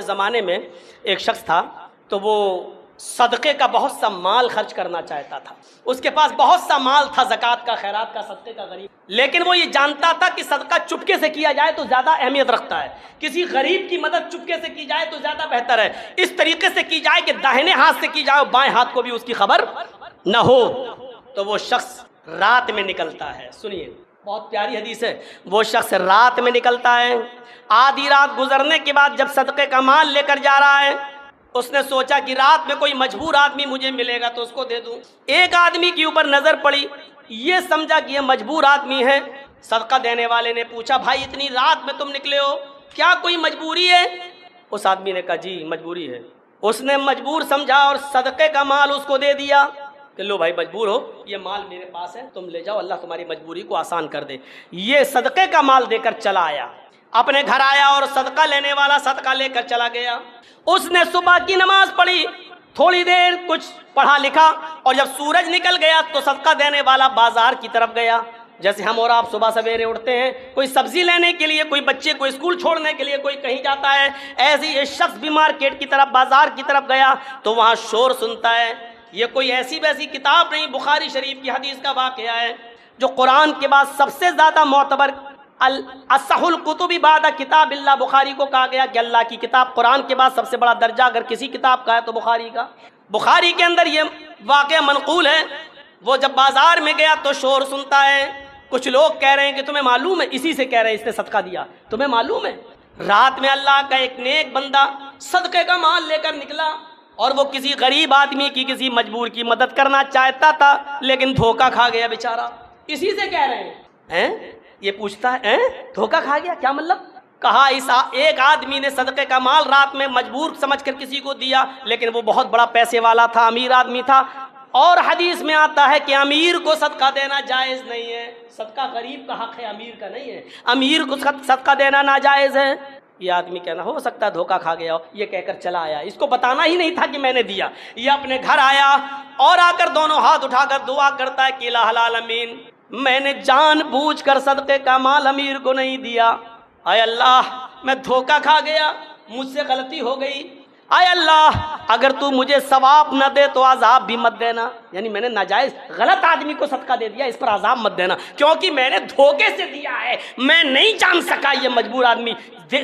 زمانے میں ایک شخص تھا تو وہ صدقے کا بہت سا مال خرچ کرنا چاہتا تھا. اس کے پاس بہت سا مال تھا، زکوٰۃ کا، خیرات کا، صدقے کا، غریب. لیکن وہ یہ جانتا تھا کہ صدقہ چپکے سے کیا جائے تو زیادہ اہمیت رکھتا ہے، کسی غریب کی مدد چپکے سے کی جائے تو زیادہ بہتر ہے. اس طریقے سے کی جائے کہ داہنے ہاتھ سے کی جائے اور بائیں ہاتھ کو بھی اس کی خبر نہ ہو. تو وہ شخص رات میں نکلتا ہے. سنیے، بہت پیاری حدیث ہے. وہ شخص رات میں نکلتا ہے. آدھی رات گزرنے کے بعد جب صدقے کا مال لے کر جا رہا ہے، اس نے سوچا کہ رات میں کوئی مجبور آدمی مجھے ملے گا تو اس کو دے دوں. ایک آدمی کے اوپر نظر پڑی، یہ سمجھا کہ یہ مجبور آدمی ہے. صدقہ دینے والے نے پوچھا، بھائی اتنی رات میں تم نکلے ہو، کیا کوئی مجبوری ہے؟ اس آدمی نے کہا، جی مجبوری ہے. اس نے مجبور سمجھا اور صدقے کا مال اس کو دے دیا کہ لو بھائی مجبور ہو، یہ مال میرے پاس ہے، تم لے جاؤ، اللہ تمہاری مجبوری کو آسان کر دے. یہ صدقے کا مال دے کر چلا آیا، اپنے گھر آیا اور صدقہ لینے والا صدقہ لے کر چلا گیا. اس نے صبح کی نماز پڑھی، تھوڑی دیر کچھ پڑھا لکھا، اور جب سورج نکل گیا تو صدقہ دینے والا بازار کی طرف گیا. جیسے ہم اور آپ صبح سویرے اٹھتے ہیں، کوئی سبزی لینے کے لیے، کوئی بچے کو اسکول چھوڑنے کے لیے، کوئی کہیں جاتا ہے، ایسے یہ شخص بھی مارکیٹ کی طرف، بازار کی طرف گیا تو وہاں شور سنتا ہے. یہ کوئی ایسی ویسی کتاب نہیں، بخاری شریف کی حدیث کا واقعہ ہے جو قرآن کے بعد سب سے زیادہ معتبر اصح الکتب بعد کتاب اللہ، بخاری کو کہا گیا کہ اللہ کی کتاب قرآن کے بعد سب سے بڑا درجہ اگر کسی کتاب کا ہے تو بخاری کا. بخاری کے اندر یہ واقعہ منقول ہے. وہ جب بازار میں گیا تو شور سنتا ہے، کچھ لوگ کہہ رہے ہیں کہ تمہیں معلوم ہے، اسی سے کہہ رہے ہیں اس نے صدقہ دیا، تمہیں معلوم ہے رات میں اللہ کا ایک نیک بندہ صدقے کا مال لے کر نکلا اور وہ کسی غریب آدمی کی، کسی مجبور کی مدد کرنا چاہتا تھا لیکن دھوکہ کھا گیا بیچارہ. اسی سے کہہ رہے ہیں. یہ پوچھتا ہے دھوکہ کھا گیا کیا مطلب؟ کہا اس ایک آدمی نے صدقے کا مال رات میں مجبور سمجھ کر کسی کو دیا، لیکن وہ بہت بڑا پیسے والا تھا، امیر آدمی تھا، اور حدیث میں آتا ہے کہ امیر کو صدقہ دینا جائز نہیں ہے. صدقہ غریب کا حق ہے، امیر کا نہیں ہے. امیر کو صدقہ دینا ناجائز ہے. یہ آدمی کہنا ہو سکتا ہے دھوکہ کھا گیا ہو، یہ کہہ کر چلا آیا. اس کو بتانا ہی نہیں تھا کہ میں نے دیا. یہ اپنے گھر آیا اور آ کر دونوں ہاتھ اٹھا کر دعا کرتا ہے کہ الہ العالمین، میں نے جان بوجھ کر صدقے کا مال امیر کو نہیں دیا. اے اللہ، میں دھوکہ کھا گیا، مجھ سے غلطی ہو گئی. اے اللہ، اگر تو مجھے ثواب نہ دے تو عذاب بھی مت دینا. یعنی میں نے ناجائز غلط آدمی کو صدقہ دے دیا، اس پر عذاب مت دینا، کیونکہ میں نے دھوکے سے دیا ہے. میں نہیں جان سکا یہ مجبور آدمی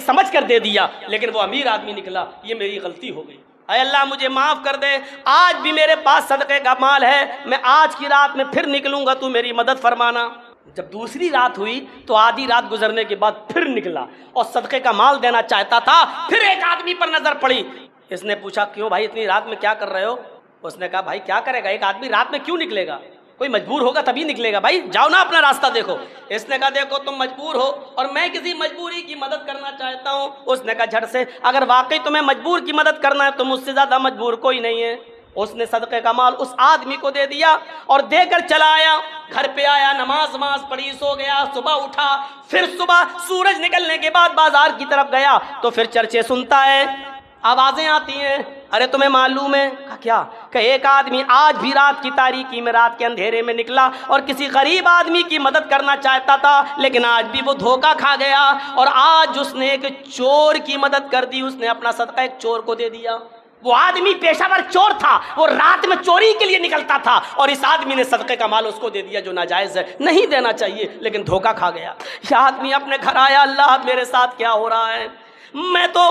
سمجھ کر دے دیا، لیکن وہ امیر آدمی نکلا، یہ میری غلطی ہو گئی. اے اللہ مجھے معاف کر دے، آج بھی میرے پاس صدقے کا مال ہے، میں آج کی رات میں پھر نکلوں گا، تو میری مدد فرمانا. جب دوسری رات ہوئی تو آدھی رات گزرنے کے بعد پھر نکلا اور صدقے کا مال دینا چاہتا تھا. پھر ایک آدمی پر نظر پڑی. اس نے پوچھا، کیوں بھائی اتنی رات میں کیا کر رہے ہو؟ اس نے کہا، بھائی کیا کرے گا، ایک آدمی رات میں کیوں نکلے گا؟ کوئی مجبور ہوگا تبھی نکلے گا، بھائی جاؤ نا اپنا راستہ دیکھو. اس نے کہا، دیکھو تم مجبور ہو اور میں کسی مجبوری کی مدد کرنا چاہتا ہوں. اس نے کہا جھٹ سے، اگر واقعی تمہیں مجبور کی مدد کرنا ہے تو مجھ سے زیادہ مجبور کوئی نہیں ہے. اس نے صدقے کا مال اس آدمی کو دے دیا اور دے کر چلا آیا. گھر پہ آیا، نماز پڑھی، سو گیا. صبح اٹھا، پھر صبح سورج نکلنے کے بعد بازار کی طرف گیا تو پھر چرچے سنتا ہے، آوازیں آتی ہیں. ارے تمہیں معلوم ہے؟ کیا؟ کہ ایک آدمی آج بھی رات کی تاریکی میں، رات کے اندھیرے میں نکلا اور کسی غریب آدمی کی مدد کرنا چاہتا تھا، لیکن آج بھی وہ دھوکہ کھا گیا اور آج اس نے ایک چور کی مدد کر دی. اس نے اپنا صدقہ ایک چور کو دے دیا. وہ آدمی پیشہ ور چور تھا، وہ رات میں چوری کے لیے نکلتا تھا، اور اس آدمی نے صدقے کا مال اس کو دے دیا جو ناجائز ہے، نہیں دینا چاہیے، لیکن دھوکہ کھا گیا. یہ آدمی اپنے گھر آیا، اللہ میرے ساتھ کیا ہو رہا ہے؟ میں تو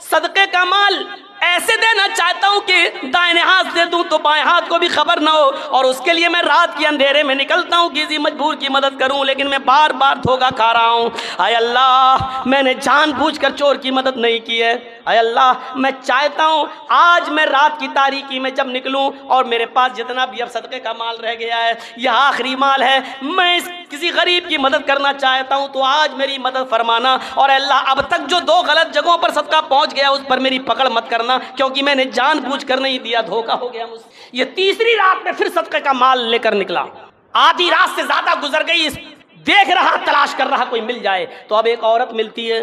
صدقے کا مال ایسے دینا چاہتا ہوں کہ دائیں ہاتھ سے دوں تو بائیں ہاتھ کو بھی خبر نہ ہو، اور اس کے لیے میں رات کے اندھیرے میں نکلتا ہوں کسی مجبور کی مدد کروں، لیکن میں بار بار دھوکہ کھا رہا ہوں. اے اللہ، میں نے جان بوجھ کر چور کی مدد نہیں کی ہے. اے اللہ، میں چاہتا ہوں آج میں رات کی تاریکی میں جب نکلوں اور میرے پاس جتنا بھی اب صدقے کا مال رہ گیا ہے، یہ آخری مال ہے، میں اس کسی غریب کی مدد کرنا چاہتا ہوں، تو آج میری مدد فرمانا. اور اے اللہ، اب تک جو 2 غلط جگہوں پر صدقہ پہنچ گیا اس پر میری پکڑ مت کرنا، کیونکہ میں نے جان بوجھ کر نہیں دیا، دھوکہ ہو گیا مجھ سے. یہ تیسری رات میں پھر صدقے کا مال لے کر نکلا. آدھی رات سے زیادہ گزر گئی، دیکھ رہا، تلاش کر رہا کوئی مل جائے. تو اب ایک عورت ملتی ہے.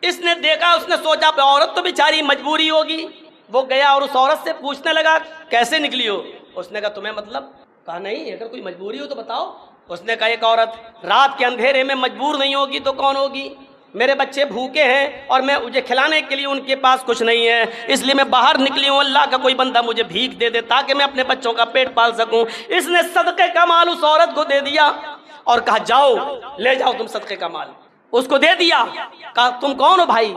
اس نے دیکھا، اس نے سوچا عورت تو بیچاری مجبوری ہوگی. وہ گیا اور اس عورت سے پوچھنے لگا، کیسے نکلی ہو؟ اس نے کہا، تمہیں مطلب؟ کہا نہیں، اگر کوئی مجبوری ہو تو بتاؤ. اس نے کہا، ایک عورت رات کے اندھیرے میں مجبور نہیں ہوگی تو کون ہوگی؟ میرے بچے بھوکے ہیں اور میں مجھے کھلانے کے لیے ان کے پاس کچھ نہیں ہے، اس لیے میں باہر نکلی ہوں، اللہ کا کوئی بندہ مجھے بھیک دے دے تاکہ میں اپنے بچوں کا پیٹ پال سکوں۔ اس نے صدقے کا مال اس عورت کو دے دیا اور کہا جاؤ لے جاؤ تم صدقے کا مال، اس کو دے دیا۔ کہا تم کون ہو بھائی؟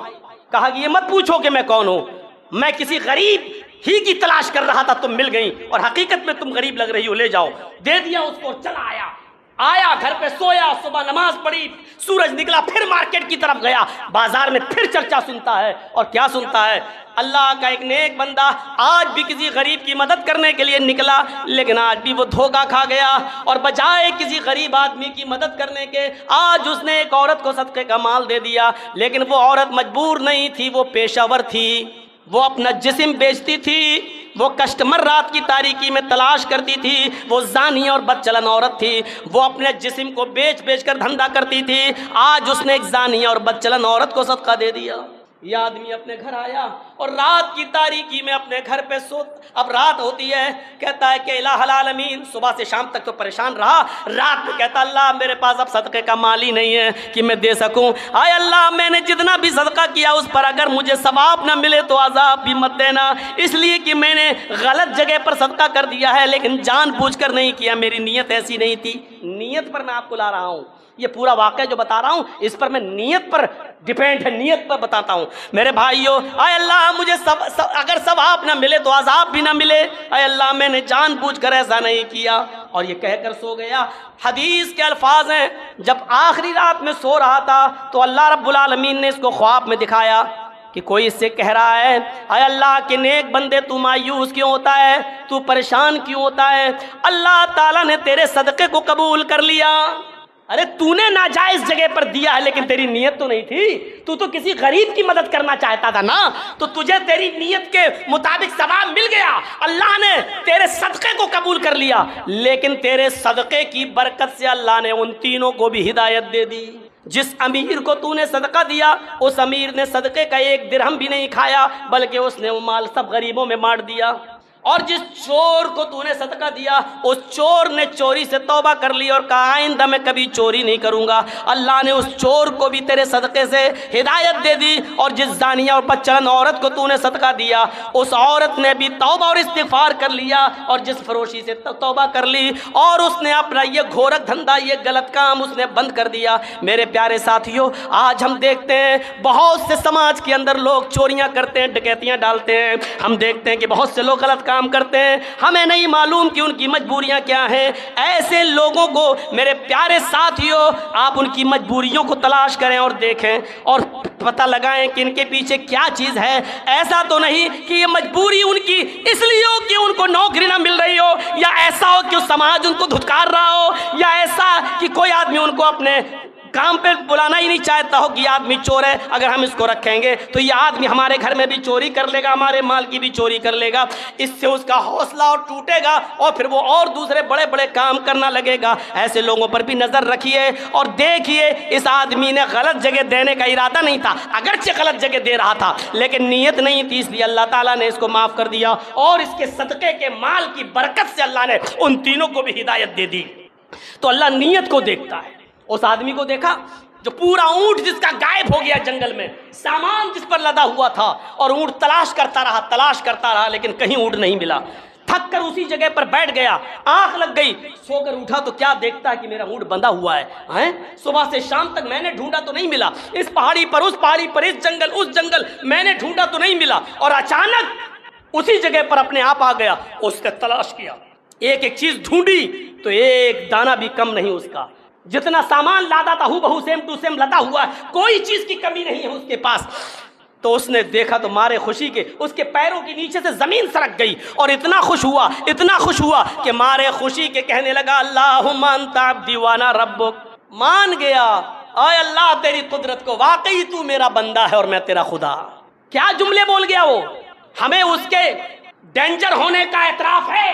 کہا کہ یہ مت پوچھو کہ میں کون ہوں، میں کسی غریب ہی کی تلاش کر رہا تھا، تم مل گئی اور حقیقت میں تم غریب لگ رہی ہو، لے جاؤ۔ دے دیا اس کو، چلا آیا گھر پہ سویا، صبح نماز پڑھی، سورج نکلا، پھر مارکیٹ کی طرف گیا، بازار میں پھر چرچا سنتا ہے، اور کیا سنتا ہے؟ اللہ کا ایک نیک بندہ آج بھی کسی غریب کی مدد کرنے کے لیے نکلا، لیکن آج بھی وہ دھوکہ کھا گیا، اور بجائے کسی غریب آدمی کی مدد کرنے کے آج اس نے ایک عورت کو صدقے کا مال دے دیا۔ لیکن وہ عورت مجبور نہیں تھی، وہ پیشہ ور تھی، وہ اپنا جسم بیچتی تھی، وہ کسٹمر رات کی تاریکی میں تلاش کرتی تھی، وہ زانی اور بدچلن عورت تھی، وہ اپنے جسم کو بیچ کر دھندا کرتی تھی۔ آج اس نے ایک زانی اور بدچلن عورت کو صدقہ دے دیا۔ یہ آدمی اپنے گھر آیا اور رات کی تاریکی میں اپنے گھر پہ اب رات ہوتی ہے، کہتا ہے کہ الہ العالمین، صبح سے شام تک تو پریشان رہا، رات میں کہتا اللہ میرے پاس اب صدقے کا مال ہی نہیں ہے کہ میں دے سکوں، آئے اللہ میں نے جتنا بھی صدقہ کیا اس پر اگر مجھے ثواب نہ ملے تو عذاب بھی مت دینا، اس لیے کہ میں نے غلط جگہ پر صدقہ کر دیا ہے، لیکن جان بوجھ کر نہیں کیا، میری نیت ایسی نہیں تھی۔ نیت پر میں آپ کو لا رہا ہوں، یہ پورا واقعہ جو بتا رہا ہوں اس پر میں نیت پر ڈیپینڈ ہے، نیت پر بتاتا ہوں۔ میرے بھائیو، اے اللہ مجھے اگر ثواب نہ ملے تو عذاب بھی نہ ملے، اے اللہ میں نے جان بوجھ کر ایسا نہیں کیا، اور یہ کہہ کر سو گیا۔ حدیث کے الفاظ ہیں، جب آخری رات میں سو رہا تھا تو اللہ رب العالمین نے اس کو خواب میں دکھایا کہ کوئی اس سے کہہ رہا ہے اے اللہ کے نیک بندے تو مایوس کیوں ہوتا ہے، تو پریشان کیوں ہوتا ہے، اللہ تعالیٰ نے تیرے صدقے کو قبول کر لیا۔ ارے تو نے ناجائز جگہ پر دیا ہے لیکن تیری نیت تو نہیں تھی، تو کسی غریب کی مدد کرنا چاہتا تھا نا، تو تجھے تیری نیت کے مطابق ثواب مل گیا، اللہ نے تیرے صدقے کو قبول کر لیا، لیکن تیرے صدقے کی برکت سے اللہ نے ان تینوں کو بھی ہدایت دے دی۔ جس امیر کو تو نے صدقہ دیا اس امیر نے صدقے کا ایک درہم بھی نہیں کھایا، بلکہ اس نے وہ مال سب غریبوں میں بانٹ دیا، اور جس چور کو تو نے صدقہ دیا اس چور نے چوری سے توبہ کر لی اور کہا آئندہ میں کبھی چوری نہیں کروں گا، اللہ نے اس چور کو بھی تیرے صدقے سے ہدایت دے دی۔ اور جس زانیہ اور بدچلن عورت کو تو نے صدقہ دیا اس عورت نے بھی توبہ اور استغفار کر لیا، اور جس فروشی سے توبہ کر لی، اور اس نے اپنا یہ گھورک دھندا، یہ غلط کام اس نے بند کر دیا۔ میرے پیارے ساتھیوں، آج ہم دیکھتے ہیں بہت سے سماج کے اندر لوگ چوریاں کرتے ہیں، ڈکیتیاں ڈالتے ہیں، ہم دیکھتے ہیں کہ بہت سے لوگ غلط کام کرتے ہیں، ہمیں نہیں معلوم کہ ان کی مجبوریاں کیا ہیں۔ ایسے لوگوں کو میرے پیارے ساتھیوں آپ ان کی مجبوریوں کو تلاش کریں اور دیکھیں اور پتہ لگائیں کہ ان کے پیچھے کیا چیز ہے۔ ایسا تو نہیں کہ یہ مجبوری ان کی اس لیے ہو کہ ان کو نوکری نہ مل رہی ہو، یا ایسا ہو کہ سماج ان کو دھتکار رہا ہو، یا ایسا کہ کوئی آدمی ان کو اپنے کام پہ بلانا ہی نہیں چاہتا ہو کہ یہ آدمی چور ہے، اگر ہم اس کو رکھیں گے تو یہ آدمی ہمارے گھر میں بھی چوری کر لے گا، ہمارے مال کی بھی چوری کر لے گا، اس سے اس کا حوصلہ اور ٹوٹے گا اور پھر وہ اور دوسرے بڑے بڑے کام کرنا لگے گا۔ ایسے لوگوں پر بھی نظر رکھیے اور دیکھیے، اس آدمی نے غلط جگہ دینے کا ارادہ نہیں تھا، اگرچہ غلط جگہ دے رہا تھا لیکن نیت نہیں تھی، اس لیے اللہ تعالیٰ نے اس کو معاف کر دیا، اور اس کے صدقے کے مال کی برکت سے اللہ نے ان تینوں کو بھی ہدایت دے دی۔ تو اللہ نیت کو دیکھتا ہے۔ اس آدمی کو دیکھا جو پورا اونٹ جس کا غائب ہو گیا جنگل میں، سامان جس پر لدا ہوا تھا، اور اونٹ تلاش کرتا رہا لیکن کہیں اونٹ نہیں ملا، تھک کر اسی جگہ پر بیٹھ گیا، آنکھ لگ گئی، سو کر اٹھا تو کیا دیکھتا ہے کہ میرا اونٹ بندھا ہوا ہے، صبح سے شام تک میں نے ڈھونڈا تو نہیں ملا، اس پہاڑی پر اس پہاڑی پر، اس جنگل میں نے ڈھونڈا تو نہیں ملا، اور اچانک اسی جگہ پر اپنے آپ آ گیا، اس نے تلاش کیا، ایک ایک چیز ڈھونڈی تو ایک دانہ بھی کم نہیں، اس کا جتنا سامان لادا تھا بہو سیم ٹو سیم لدا ہوا ہے، کوئی چیز کی کمی نہیں ہے اس کے پاس۔ تو اس نے دیکھا تو مارے خوشی کے اس کے پیروں کے نیچے سے زمین سرک گئی، اور اتنا خوش ہوا کہ مارے خوشی کے کہنے لگا اللہم انت عبدی وانا ربک، مان گیا اے اللہ تیری قدرت کو، واقعی تو میرا بندہ ہے اور میں تیرا خدا۔ کیا جملے بول گیا وہ، ہمیں اس کے ڈینجر ہونے کا اعتراف ہے۔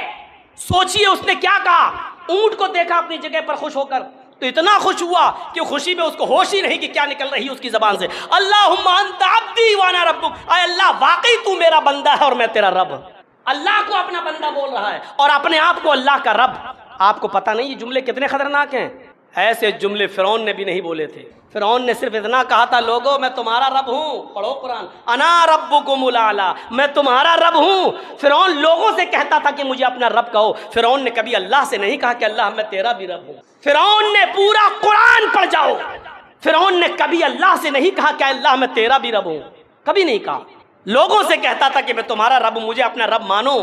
سوچئے اس نے کیا کہا، اونٹ کو دیکھا اپنی جگہ پر خوش ہو کر تو اتنا خوش ہوا کہ خوشی میں اس کو ہوش ہی نہیں کہ کیا نکل رہی ہے اس کی زبان سے، اللہم انت عبدی وانا ربک، اے اللہ واقعی تو میرا بندہ ہے اور میں تیرا رب۔ اللہ کو اپنا بندہ بول رہا ہے اور اپنے آپ کو اللہ کا رب۔ آپ کو پتہ نہیں یہ جملے کتنے خطرناک ہیں؟ ایسے جملے فرعون نے بھی نہیں بولے تھے. فرعون نے صرف اتنا کہا تھا لوگوں میں تمہارا رب ہوں. پڑھو قرآن, انا ربکم الاعلی, میں تمہارا رب ہوں. فرعون لوگوں سے کہتا تھا کہ مجھے اپنا رب کہو. فرعون نے کبھی اللہ سے نہیں کہا کہ اللہ میں تیرا بھی رب ہوں. فرعون نے پورا قرآن پڑھ جاؤ, فرعون نے کبھی اللہ سے نہیں کہا کہ اللہ میں تیرا بھی رب ہوں, کبھی نہیں کہا. لوگوں سے کہتا تھا کہ میں تمہارا رب ہوں, مجھے اپنا رب مانو,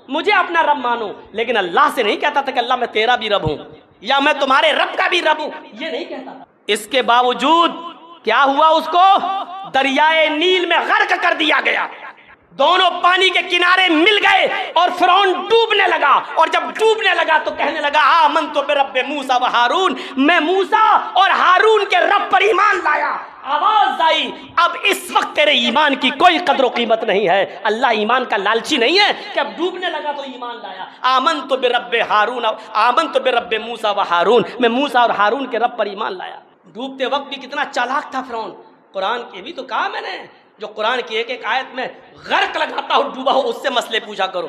مجھے اپنا رب مانو, لیکن اللہ سے نہیں کہتا تھا کہ اللہ میں تیرا بھی رب ہوں یا میں تمہارے رب کا بھی رب ہوں, یہ نہیں کہتا تھا. اس کے باوجود کیا ہوا, اس کو دریائے نیل میں غرق کر دیا گیا. دونوں پانی کے کنارے مل گئے اور فرعون ڈوبنے لگا. اور جب ڈوبنے لگا تو کہنے لگا آمنت برب موسیٰ و ہارون, میں موسیٰ اور ہارون کے رب پر ایمان لایا. آواز آئی اب اس وقت تیرے ایمان کی کوئی قدر و قیمت نہیں ہے. اللہ ایمان کا لالچی نہیں ہے کہ اب ڈوبنے لگا تو ایمان لایا. آمنت برب ہارون, آمنت برب موسیٰ و ہارون, میں موسیٰ اور ہارون کے رب پر ایمان لایا. ڈوبتے وقت بھی کتنا چالاک تھا فرعون. قرآن کے بھی تو کہا میں نے, جو قرآن کی ایک ایک آیت میں غرق لگاتا ہو ڈوبا ہو اس سے مسئلے پوچھا کرو.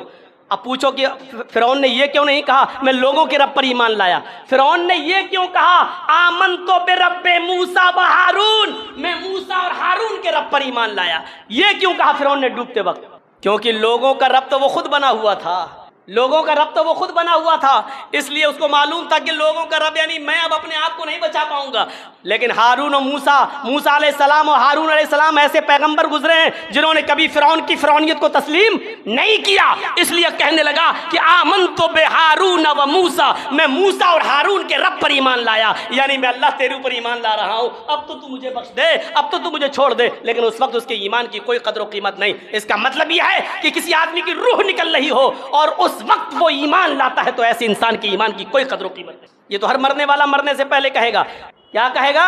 اب پوچھو کہ فرعون نے یہ کیوں نہیں کہا میں لوگوں کے رب پر ایمان لایا. فرعون نے یہ کیوں کہا آمنت برب موسیٰ و ہارون, میں موسیٰ اور ہارون کے رب پر ایمان لایا. یہ کیوں کہا فرعون نے ڈوبتے وقت؟ کیونکہ لوگوں کا رب تو وہ خود بنا ہوا تھا, لوگوں کا رب تو وہ خود بنا ہوا تھا. اس لیے اس کو معلوم تھا کہ لوگوں کا رب یعنی میں اب اپنے آپ کو نہیں بچا پاؤں گا. لیکن ہارون و موسیٰ علیہ السلام اور ہارون علیہ السلام ایسے پیغمبر گزرے ہیں جنہوں نے کبھی فرعون کی فرعونیت کو تسلیم نہیں کیا. اس لیے کہنے لگا کہ آمنت بہارون و موسیٰ, میں موسیٰ اور ہارون کے رب پر ایمان لایا, یعنی میں اللہ تیرے اوپر ایمان لا رہا ہوں. اب تو مجھے بخش دے, اب تو مجھے چھوڑ دے. لیکن اس وقت اس کے ایمان کی کوئی قدر و قیمت نہیں. اس کا مطلب یہ ہے کہ کسی آدمی کی روح نکل رہی ہو اور اس وقت وہ ایمان لاتا ہے تو ایسے انسان کی ایمان کی کوئی قدر و قیمت نہیں. یہ تو ہر مرنے والا مرنے سے پہلے کہے گا. کیا کہے گا؟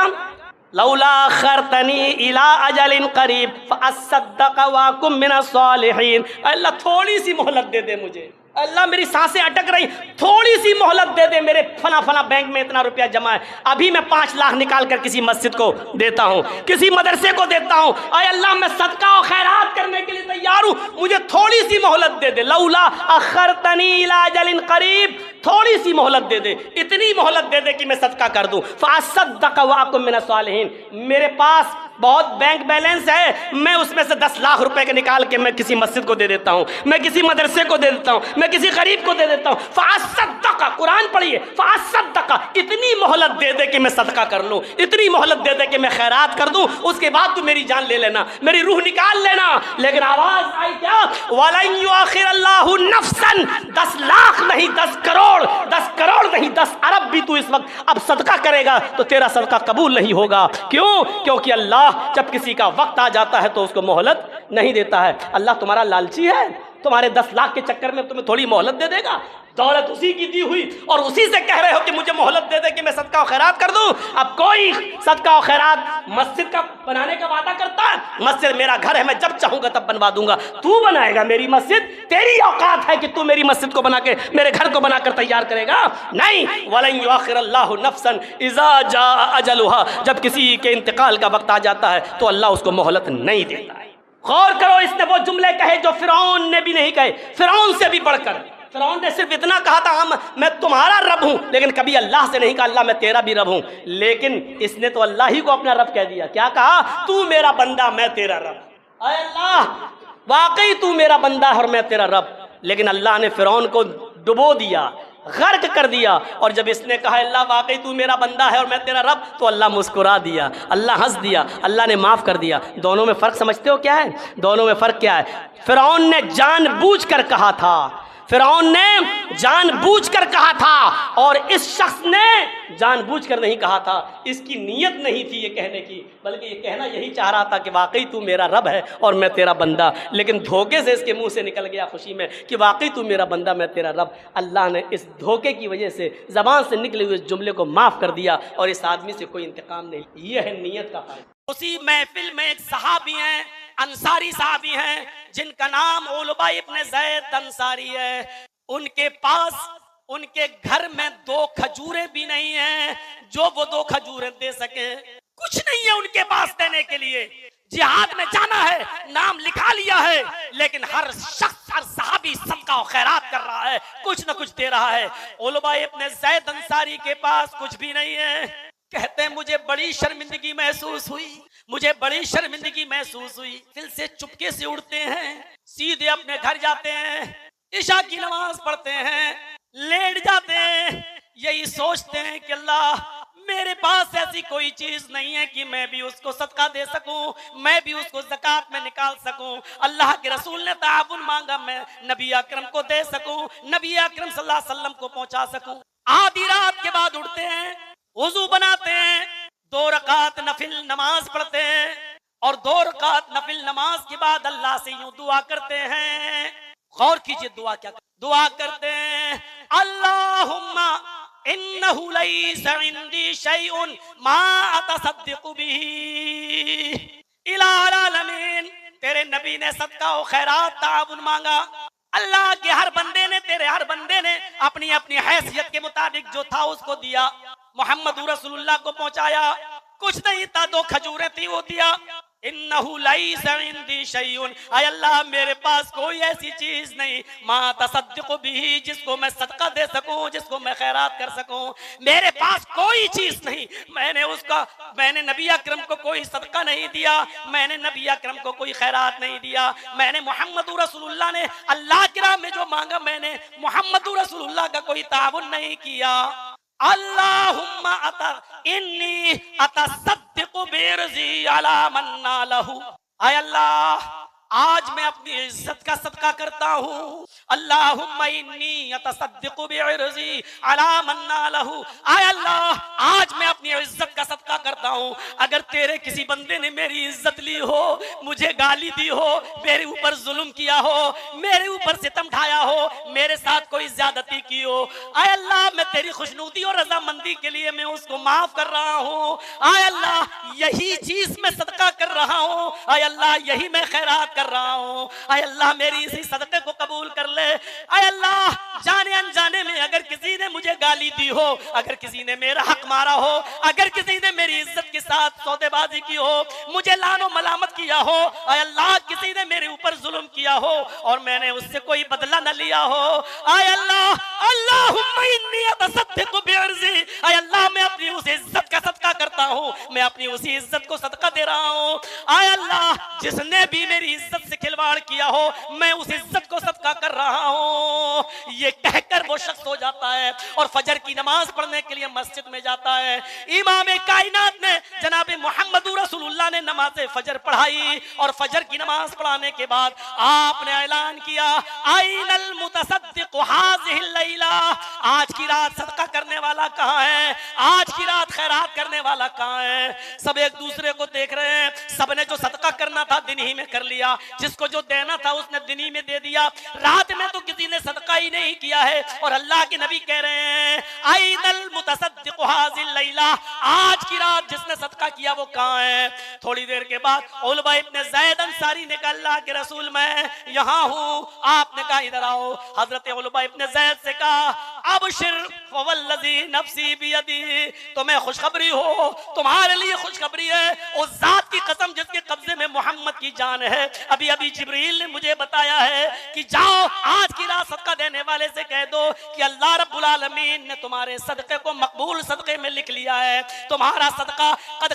لولا اخرتنی الی اجل قریب فاصدق واکن من الصالحین. اللہ تھوڑی سی مہلت دے دے مجھے, اللہ میری سانسیں اٹک رہی, تھوڑی سی مہلت دے دے. میرے فلاں بینک میں اتنا روپیہ جمع ہے, ابھی میں 5 لاکھ نکال کر کسی مسجد کو دیتا ہوں, کسی مدرسے کو دیتا ہوں. اے اللہ میں صدقہ و خیرات کرنے کے لیے تیار ہوں, مجھے تھوڑی سی مہلت دے دے. لولا اخرتنی الی اجل قریب, تھوڑی سی مہلت دے دے, اتنی مہلت دے دے کہ میں صدقہ کر دوں. فاصدق واکن من الصالحین, میرے پاس بہت بینک بیلنس ہے, میں اس میں سے 10 لاکھ روپے کے نکال کے میں کسی مسجد کو دے دیتا ہوں, میں کسی مدرسے کو دے دیتا ہوں, میں کسی غریب کو دے دیتا ہوں. فاصدق, قرآن پڑھیے, فاصدق, اتنی مہلت دے دے کہ میں صدقہ کر لوں, اتنی مہلت دے دے کہ میں خیرات کر دوں. اس کے بعد تو میری جان لے لینا, میری روح نکال لینا. لیکن آواز آئی کیا؟ وَلَن يُؤَخِّرَ اللَّهُ نَفْسًا, 10 لاکھ نہیں 10 کروڑ, 10 کروڑ نہیں 10 ارب بھی تو اس وقت اب صدقہ کرے گا تو تیرا صدقہ قبول نہیں ہوگا. کیوں؟ کیونکہ اللہ جب کسی کا وقت آ جاتا ہے تو اس کو مہلت نہیں دیتا ہے. اللہ تمہارا لالچی ہے, تمہارے 10 لاکھ کے چکر میں تمہیں تھوڑی مہلت دے دے گا. دولت اسی کی دی ہوئی اور اسی سے کہہ رہے ہو کہ مجھے مہلت دے دے کہ میں صدقہ و خیرات کر دوں. اب کوئی صدقہ و خیرات مسجد کا بنانے کا وعدہ کرتا ہے, مسجد میرا گھر ہے, میں جب چاہوں گا تب بنوا دوں گا. تو بنائے گا میری مسجد؟ تیری اوقات ہے کہ تو میری مسجد کو بنا کے میرے گھر کو بنا کر تیار کرے گا؟ نہیں. وَلَن يُؤَخِّرَ اللَّهُ نَفْسًا إِذَا جَاءَ أَجَلُهَا, جب کسی کے انتقال کا وقت آ جاتا ہے تو اللہ اس کو مہلت نہیں دیتا ہے. غور کرو, اس نے وہ جملے کہے جو فرعون نے بھی نہیں کہے, فرعون سے بھی بڑھ کر. فرعون نے صرف اتنا کہا تھا میں تمہارا رب ہوں, لیکن کبھی اللہ سے نہیں کہا اللہ میں تیرا بھی رب ہوں. لیکن اس نے تو اللہ ہی کو اپنا رب کہہ دیا. کیا کہا؟ تو میرا بندہ میں تیرا رب. اے اللہ واقعی تو میرا بندہ ہے اور میں تیرا رب. لیکن اللہ نے فرعون کو ڈبو دیا, غرق کر دیا. اور جب اس نے کہا اللہ واقعی تو میرا بندہ ہے اور میں تیرا رب, تو اللہ مسکرا دیا, اللہ ہنس دیا, اللہ نے معاف کر دیا. دونوں میں فرق سمجھتے ہو کیا ہے؟ دونوں میں فرق کیا ہے؟ فرعون نے جان بوجھ کر کہا تھا, فرعون نے جان بوجھ کر کہا تھا, اور اس شخص نے جان بوجھ کر نہیں کہا تھا. اس کی نیت نہیں تھی یہ کہنے کی, بلکہ یہ کہنا یہی چاہ رہا تھا کہ واقعی تو میرا رب ہے اور میں تیرا بندہ. لیکن دھوکے سے اس کے منہ سے نکل گیا خوشی میں کہ واقعی تو میرا بندہ میں تیرا رب. اللہ نے اس دھوکے کی وجہ سے زبان سے نکلے ہوئے اس جملے کو معاف کر دیا, اور اس آدمی سے کوئی انتقام نہیں. یہ ہے نیت کا فائدہ. اسی محفل میں ایک صحابی ہیں, انصاری صحابی ہیں, جن کا نام علبہ ابن زید انصاری ہے. ان کے پاس ان کے گھر میں 2 کھجوریں بھی نہیں ہیں جو وہ 2 کھجوریں دے سکیں. کچھ نہیں ہے ان کے پاس دینے کے لیے. جہاد میں جانا ہے، نام لکھا لیا ہے، لیکن ہر شخص، ہر صحابی صدقہ و خیرات کر رہا ہے، کچھ نہ کچھ دے رہا ہے۔ علبہ ابن زید انصاری کے پاس کچھ بھی نہیں ہے، کہتے ہیں مجھے بڑی شرمندگی محسوس ہوئی، مجھے بڑی شرمندگی محسوس ہوئی۔ دل سے چپکے سے اڑتے ہیں، سیدھے اپنے گھر جاتے ہیں، عشاء کی نماز پڑھتے ہیں، لیٹ جاتے ہیں، یہی سوچتے ہیں کہ اللہ میرے پاس ایسی کوئی چیز نہیں ہے کہ میں بھی اس کو صدقہ دے سکوں، میں بھی اس کو زکوٰۃ میں نکال سکوں۔ اللہ کے رسول نے تعاون مانگا، میں نبی اکرم کو دے سکوں، نبی اکرم صلی اللہ علیہ وسلم کو پہنچا سکوں۔ آدھی رات کے بعد اٹھتے ہیں، وضو بناتے ہیں، 2 رکعت نفل نماز پڑھتے ہیں، اور 2 رکعت نفل نماز کے بعد اللہ سے یوں دعا کرتے ہیں۔ غور کیجئے دعا کیا دعا کرتے ہیں، اللہم انہو لیس عندی شیء ما اتصدق بہ الہ العالمین۔ تیرے نبی نے صدقہ و خیرات تعاون مانگا، اللہ کے ہر بندے نے، تیرے ہر بندے نے اپنی اپنی حیثیت کے مطابق جو تھا اس کو دیا، محمد رسول اللہ کو پہنچایا، کچھ نہیں تھا، 2 کھجوریں تھی وہ دیا۔ انہو لیس عندی شیء، اے اللہ میرے پاس کوئی ایسی چیز نہیں، ما تصدق بھی، جس کو میں صدقہ دے سکوں، جس کو میں خیرات کر سکوں، میرے پاس کوئی چیز نہیں۔ میں نے نبی اکرم کو کوئی صدقہ نہیں دیا، میں نے نبی اکرم کو کوئی خیرات نہیں دیا، میں نے محمد رسول اللہ نے اللہ کی راہ میں جو مانگا، میں نے محمد رسول اللہ کا کوئی تعاون نہیں کیا۔ اللہم انی اتصدق برزی علی من نالہ، اے اللہ آج میں اپنی عزت کا صدقہ کرتا ہوں۔ اللہم انی اتصدق بعرضی علی من نالہ، اے اللہ آج میں اپنی عزت کا صدقہ کرتا ہوں۔ اگر تیرے کسی بندے نے میری عزت لی ہو، مجھے گالی دی ہو، میرے اوپر ظلم کیا ہو، میرے اوپر ستم ڈھایا ہو، میرے ساتھ کوئی زیادتی کی ہو، اے اللہ میں تیری خوشنودی اور رضامندی کے لیے میں اس کو معاف کر رہا ہوں۔ اے اللہ یہی چیز میں صدقہ کر رہا ہوں، اے اللہ یہی میں خیرات کر رہا ہوں، اے اللہ میری اسی صدقے کو قبول کر لے۔ اے اللہ جانے انجانے میں اگر کسی نے مجھے گالی دی ہو، اگر کسی نے میرا حق مارا ہو، اگر کسی نے میری عزت کے ساتھ سودے بازی کی ہو، مجھے لعن و ملامت کیا ہو، اے اللہ کسی نے میرے اوپر ظلم کیا ہو اور میں نے اس سے کوئی بدلہ نہ لیا ہو، اے اللہ اللہم انی اتصدق بعرضی، اے اللہ میں اپنی اس عزت کا صدقہ کرتا ہوں، میں اپنی اسی عزت کو صدقہ دے رہا ہوں۔ اے اللہ جس نے بھی میری عزت سے کھلواڑ کیا ہو، میں اس عزت کو صدقہ کر رہا ہوں۔ یہ کہہ کر وہ شخص ہو جاتا ہے اور فجر کی نماز پڑھنے کے لیے مسجد میں جاتا ہے۔ امام کائنات نے جناب محمد رسول اللہ نے نماز فجر پڑھائی، اور فجر کی نماز پڑھانے کے بعد آپ نے اعلان کیا، این المتصدق ھذہ اللیلہ، آج کی رات صدقہ کرنے والا کہاں ہے، آج کی رات خیرات کرنے والا کہاں ہے۔ سب ایک دوسرے کو دیکھ رہے ہیں، سب نے جو صدقہ کرنا تھا دن ہی میں کر لیا، جس کو جو دینا تھا اس نے دن ہی میں دے دیا، رات میں تو کسی نے صدقہ ہی نہیں کیا ہے۔ اور اللہ کے نبی کہہ رہے ہیں این المتصدق ھذہ اللیلہ، آج کی رات جس نے صدقہ کیا وہ کہاں ہے۔ تھوڑی دیر کے بعد علبہ ابن زید انصاری نے کہا اللہ کے رسول میں یہاں ہوں۔ آپ نے کہا ادھر آؤ۔ حضرت علبہ ابن زید سے کہا ابشر فوالذی نفسی بیدی، تمہیں خوشخبری ہو، تمہارے لیے خوشخبری ہے، اس ذات کی قسم جس کے قبضے میں محمد کی جان ہے۔ ابھی جبریل نے مجھے بتایا ہے کہ جاؤ آج کی رات صدقہ دینے والے سے کہہ دو کہ اللہ رب العالمین نے تمہارے صدقے کو مقبول صدقے میں لکھ لیا ہے، تمہارا صدقہ قد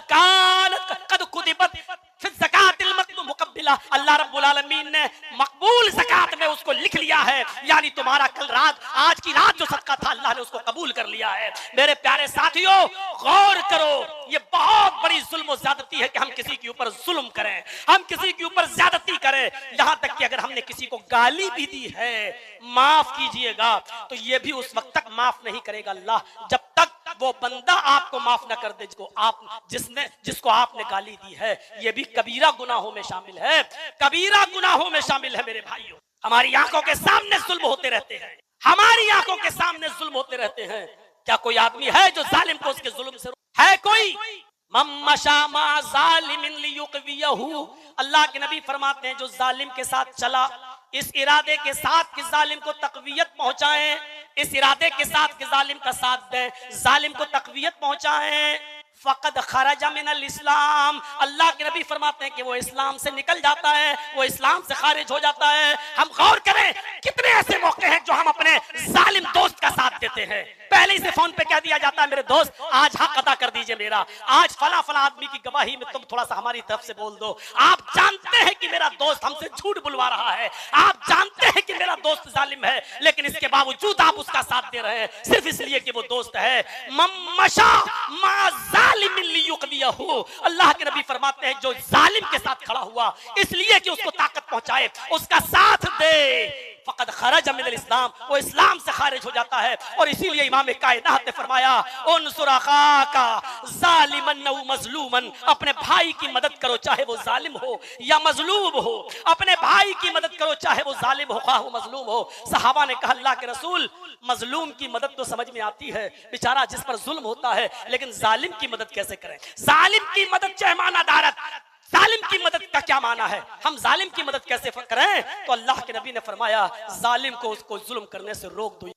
کتبت فی الزکاۃ المقبلہ، اللہ رب العالمین نے مقبول زکات میں اس کو لکھ لیا ہے، یعنی تمہارا کل رات، آج کی رات جو صدقہ تھا اللہ نے اس کو قبول کر لیا ہے۔ میرے پیارے ساتھیوں غور کرو، یہ بہت بڑی ظلم و زیادتی ہے کہ ہم کسی کے اوپر ظلم کریں، ہم کسی کے اوپر زیادتی کریں، یہاں تک کہ اگر ہم نے کسی کو گالی بھی دی ہے معاف کیجئے گا تو یہ بھی اس وقت تک معاف نہیں کرے گا اللہ جب تک وہ بندہ آپ کو معاف نہ کر دے جس کو آپ نے گالی دی ہے۔ یہ بھی کبیرہ گناہوں میں شامل ہے، کبیرہ گناہوں میں شامل ہے۔ میرے بھائیوں ہماری آنکھوں کے سامنے ظلم ہوتے رہتے ہیں، ہماری آنکھوں کے سامنے ظلم ہوتے رہتے ہیں۔ کیا کوئی آدمی ہے جو ظالم کو اس کے ظلم سے ہے؟ کوئی من مشى مع ظالم ليقويه، اللہ کے نبی فرماتے ہیں جو ظالم کے ساتھ چلا اس ارادے کے ساتھ کہ ظالم کو تقویت پہنچائیں، اس ارادے کے ساتھ کہ ظالم کا ساتھ دیں، ظالم کو تقویت پہنچائیں، فقد خرج من الاسلام، اللہ کے نبی فرماتے ہیں کہ وہ اسلام سے نکل جاتا ہے، وہ اسلام سے خارج ہو جاتا ہے۔ ہم غور کریں کتنے ایسے موقع ہیں جو ہم اپنے ظالم دوست کا ساتھ دیتے ہیں، پہلے ہی سے فون پہ کہہ دیا جاتا ہے میرے دوست آج حق ادا کر دیجئے میرا، آج فلاں فلاں آدمی کی گواہی میں تم تھوڑا سا ہماری طرف سے بول دو، آپ جانتے ہیں کہ میرا دوست ہم سے جھوٹ بلوا رہا ہے، آپ جانتے ہیں کہ میرا دوست ظالم ہے، لیکن اس کے باوجود آپ اس کا ساتھ دے رہے ہیں صرف اس لیے کہ وہ دوست ہے۔ ممشا ما ظالم لیقضیہ، اللہ کے نبی فرماتے ہیں جو ظالم کے ساتھ کھڑا ہوا اس لیے کہ اس کو طاقت پہنچائے، اس کا ساتھ دے، فقد خرج من الاسلام، وہ اسلام سے خارج ہو جاتا ہے۔ اور اسی لیے امام کائنات نے فرمایا انصر اخاک ظالما او مظلوما، اپنے بھائی کی مدد کرو چاہے وہ ظالم ہو یا مظلوم ہو، اپنے بھائی کی مدد کرو چاہے وہ ظالم ہو خواہ وہ مظلوم ہو۔ صحابہ نے کہا اللہ کے رسول مظلوم کی مدد تو سمجھ میں آتی ہے، بیچارہ جس پر ظلم ہوتا ہے، لیکن ظالم کی مدد کیسے کریں؟ ظالم کی مدد چاہے معنی دارت، ظالم کی مدد کا کیا معنی ہے؟ ہم ظالم کی مدد کیسے کریں؟ تو اللہ کے نبی نے فرمایا ظالم کو اس کو ظلم کرنے سے روک دو۔